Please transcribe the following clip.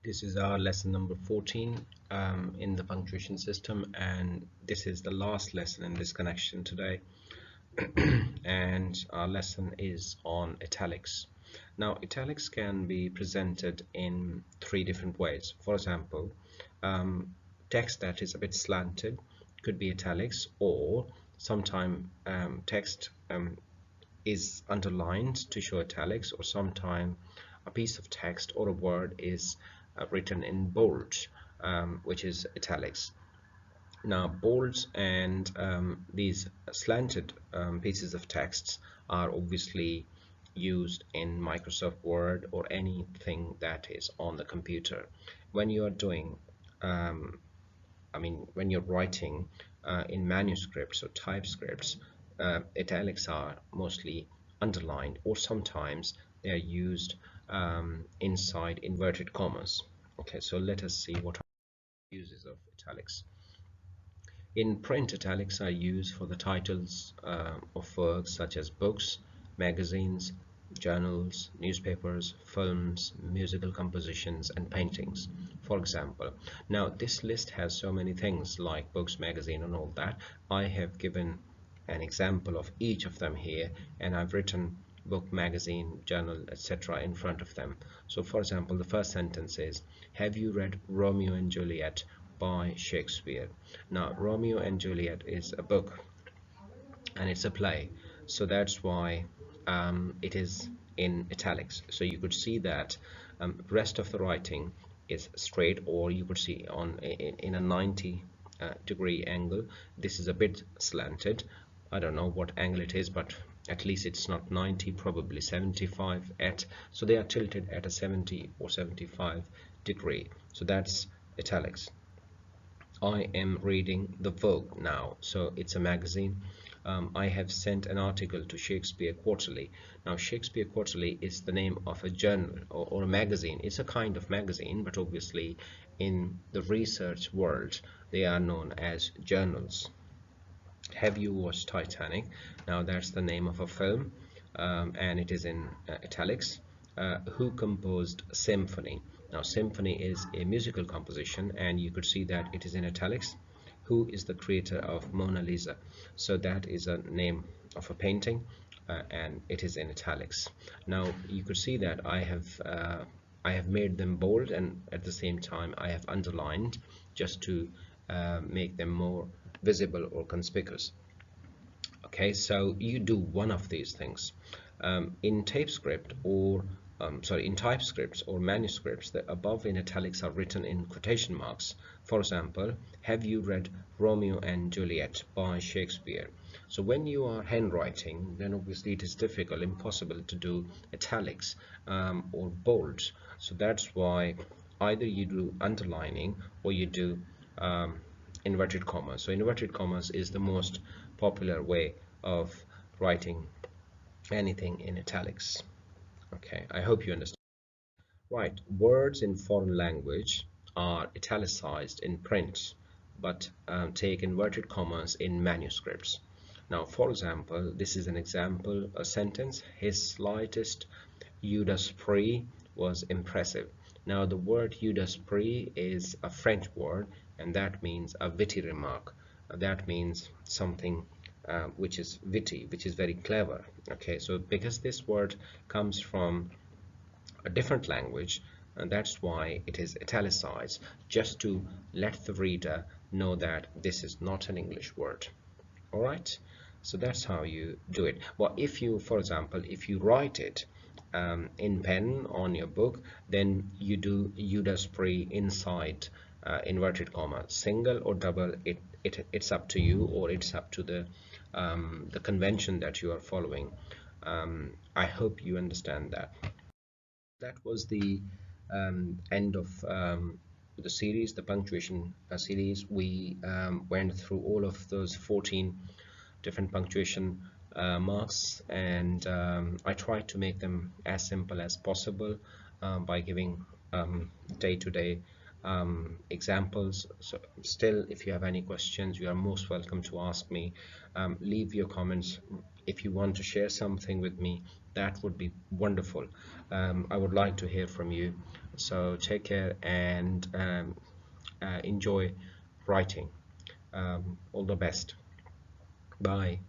This is our lesson number 14 in the punctuation system, and this is the last lesson in this connection today. And our lesson is on italics. Now, italics can be presented in three different ways. For example, text that is a bit slanted could be italics, or sometimes text is underlined to show italics, or sometimes a piece of text or a word is written in bold, which is italics. Now, bolds and these slanted pieces of texts are obviously used in Microsoft Word or anything that is on the computer. When you are doing when you're writing in manuscripts or typescripts, italics are mostly underlined, or sometimes they are used inside inverted commas. Okay, so let us see what are uses of italics. In print, italics are used for the titles of works such as books, magazines, journals, newspapers, films, musical compositions, and paintings, for example. Now, this list has so many things like books, magazine, and all that. I have given an example of each of them here, and I've written book, magazine, journal, etc. in front of them. So, for example, the first sentence is, have you read Romeo and Juliet by Shakespeare? Now, Romeo and Juliet is a book and it's a play, so that's why it is in italics. So you could see that rest of the writing is straight, or you could see in a 90 degree angle. This is a bit slanted. I don't know what angle it is, but at least it's not 90, probably 75 so they are tilted at a 70 or 75 degree. So that's italics. I am reading the Vogue now, so it's a magazine. I have sent an article to Shakespeare Quarterly. Now, Shakespeare Quarterly is the name of a journal or a magazine. It's a kind of magazine, but obviously in the research world they are known as journals. Have you watched Titanic? Now, that's the name of a film, and it is in italics. Who composed Symphony? Now, symphony is a musical composition, and you could see that it is in italics. Who is the creator of Mona Lisa? So that is a name of a painting, and it is in italics. Now, you could see that I have made them bold, and at the same time I have underlined just to make them more visible or conspicuous. Okay, so you do one of these things. In TypeScript or in typescripts or manuscripts, the above in italics are written in quotation marks. For example, have you read Romeo and Juliet by Shakespeare? So when you are handwriting, then obviously it is difficult, impossible to do italics or bolds. So that's why either you do underlining or you do inverted commas. So inverted commas is the most popular way of writing anything in italics. Okay, I hope you understand. Right, words in foreign language are italicized in print, but take inverted commas in manuscripts. Now, for example, this is an example, a sentence. His slightest coup d'esprit was impressive. Now, the word coup d'esprit is a French word, and that means a witty remark. That means something which is witty, which is very clever. Okay, so because this word comes from a different language, and that's why it is italicized, just to let the reader know that this is not an English word. All right, so that's how you do it. Well, if you, for example, if you write it in pen on your book, then you do coup d'esprit inside inverted comma, single or double. It's up to you, or it's up to the convention that you are following. I hope you understand that. That was the end of the series, the punctuation series. We went through all of those 14 different punctuation marks, and I tried to make them as simple as possible by giving day-to-day examples. So still, if you have any questions, you are most welcome to ask me. Leave your comments. If you want to share something with me, that would be wonderful. I would like to hear from you. So take care and enjoy writing. All the best. Bye.